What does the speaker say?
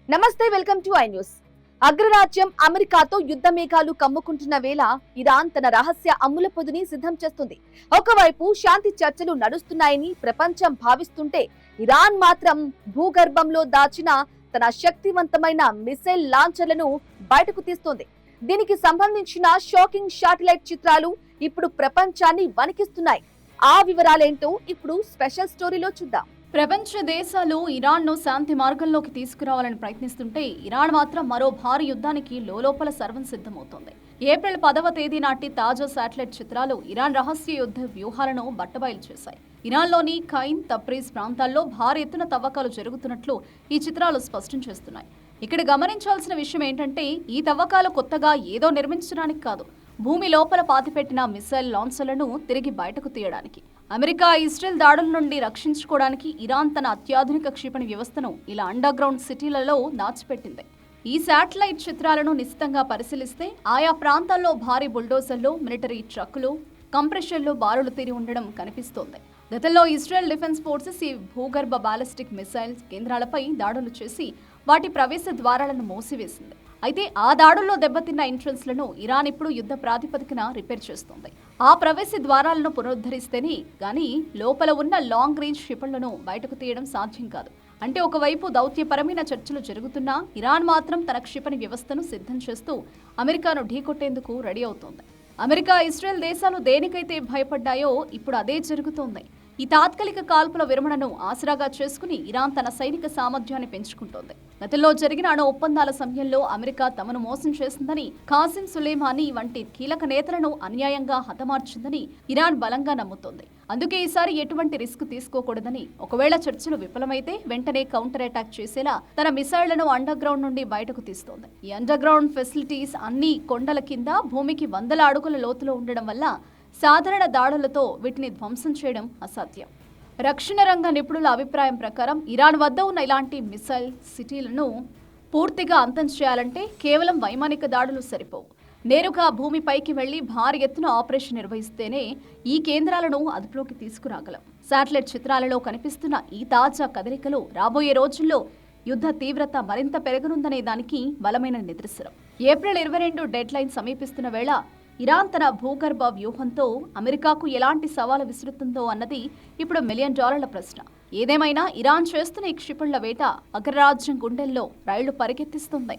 నమస్తే, welcome to I news. అగ్రరాజ్యం అమెరికాతో యుద్ధ మేఘాలు కమ్ముకుంటున్న వేళ ఇరాన్ తన రహస్య అమ్ముల పొదిని సిద్ధం చేస్తుంది. ఒకవైపు శాంతి చర్చలు నడుస్తున్నాయని ప్రపంచం భావిస్తుంటే ఇరాన్ మాత్రం భూగర్భంలో దాచిన తన శక్తివంతమైన మిసైల్ లాంచర్లను బయటకు తీస్తోంది. దీనికి సంబంధించిన షాకింగ్ శాటిలైట్ చిత్రాలు ఇప్పుడు ప్రపంచాన్ని వణికిస్తున్నాయి. ఆ వివరాలేంటో ఇప్పుడు స్పెషల్ స్టోరీలో చూద్దాం. ప్రపంచ దేశాలు ఇరాన్ను శాంతి మార్గంలోకి తీసుకురావాలని ప్రయత్నిస్తుంటే ఇరాన్ మాత్రం మరో భారీ యుద్ధానికి లోలోపల సర్వం సిద్ధమవుతోంది. ఏప్రిల్ 10వ తేదీ నాటి తాజా శాటిలైట్ చిత్రాలు ఇరాన్ రహస్య యుద్ధ వ్యూహాలను బట్టబయలు చేశాయి. ఇరాన్లోని ఖైన్, తబ్రీజ్ ప్రాంతాల్లో భారీ ఎత్తున తవ్వకాలు జరుగుతున్నట్లు ఈ చిత్రాలు స్పష్టం చేస్తున్నాయి. ఇక్కడ గమనించాల్సిన విషయం ఏంటంటే ఈ తవ్వకాలు కొత్తగా ఏదో నిర్మించడానికి కాదు, భూమి లోపల పాతిపెట్టిన మిసైల్ లాంచర్లను తిరిగి బయటకు తీయడానికి. అమెరికా, ఇజ్రాయెల్ దాడుల నుండి రక్షించుకోవడానికి ఇరాన్ తన అత్యాధునిక క్షిపణి వ్యవస్థను ఇలా అండర్ గ్రౌండ్ సిటీలలో దాచిపెట్టింది. ఈ శాటిలైట్ చిత్రాలను నిశితంగా పరిశీలిస్తే ఆయా ప్రాంతాల్లో భారీ బుల్డోజర్లు, మిలిటరీ ట్రక్కులు, కంప్రెషర్లు బారులు తీరి ఉండడం కనిపిస్తోంది. గతంలో ఇజ్రాయెల్ డిఫెన్స్ ఫోర్సెస్ ఈ భూగర్భ బాలిస్టిక్ మిసైల్ కేంద్రాలపై దాడులు చేసి వాటి ప్రవేశ ద్వారాలను మూసివేసింది. అయితే ఆ దాడుల్లో దెబ్బతిన్న ఎంట్రన్స్లను ఇరాన్ ఇప్పుడు యుద్ధ ప్రాతిపదికన రిపేర్ చేస్తోంది. ఆ ప్రవేశ ద్వారాలను పునరుద్ధరిస్తేనే గానీ లోపల ఉన్న లాంగ్ రేంజ్ క్షిపణులను బయటకు తీయడం సాధ్యం కాదు. అంటే ఒకవైపు దౌత్యపరమైన చర్చలు జరుగుతున్నా ఇరాన్ మాత్రం తన క్షిపణి వ్యవస్థను సిద్ధం చేస్తూ అమెరికాను ఢీకొట్టేందుకు రెడీ అవుతోంది. అమెరికా, ఇజ్రాయెల్ దేశాలు దేనికైతే భయపడ్డాయో ఇప్పుడు అదే జరుగుతోంది. ఈ తాత్కాలిక కాల్పుల విరమణను ఆసరాగా చేసుకుని ఇరాన్ తన సైనిక సామర్థ్యాన్ని పెంచుకుంటోంది. గతంలో జరిగిన అణు ఒప్పందాల సమయంలో అమెరికా తమను మోసం చేసిందని, ఖాసిం సులేమానీ వంటి కీలక నేతలను అన్యాయంగా హతమార్చిందని ఇరాన్ బలంగా నమ్ముతోంది. అందుకే ఈసారి ఎటువంటి రిస్క్ తీసుకోకూడదని, ఒకవేళ చర్చలు విఫలమైతే వెంటనే కౌంటర్ అటాక్ చేసేలా తన మిసైళ్లను అండర్ గ్రౌండ్ నుండి బయటకు తీస్తోంది. ఈ అండర్ గ్రౌండ్ ఫెసిలిటీస్ అన్ని కొండల కింద భూమికి వందల అడుగుల లోతులో ఉండడం వల్ల సాధారణ దాడులతో వీటిని ధ్వంసం చేయడం అసాధ్యం. రక్షణ రంగ నిపుణుల అభిప్రాయం ప్రకారం ఇరాన్ వద్ద ఉన్న ఇలాంటి మిసైల్ సిటీలను పూర్తిగా అంతం చేయాలంటే కేవలం వైమానిక దాడులు సరిపోవు. నేరుగా భూమిపైకి వెళ్లి భారీ ఎత్తున ఆపరేషన్ నిర్వహిస్తేనే ఈ కేంద్రాలను అదుపులోకి తీసుకురాగలం. శాటిలైట్ చిత్రాలలో కనిపిస్తున్న ఈ తాజా కదలికలు రాబోయే రోజుల్లో యుద్ధ తీవ్రత మరింత పెరగనుందనే దానికి బలమైన నిదర్శనం. ఏప్రిల్ 22 డెడ్ లైన్ సమీపిస్తున్న వేళ ఇరాన్ తన భూగర్భ వ్యూహంతో అమెరికాకు ఎలాంటి సవాలు విసురుతుందో అన్నది ఇప్పుడు $1 మిలియన్ ప్రశ్న. ఏదేమైనా ఇరాన్ చేస్తున్న ఈ క్షిపణుల వేట అగ్రరాజ్యం గుండెల్లో రైళ్లు పరిగెత్తిస్తుంది.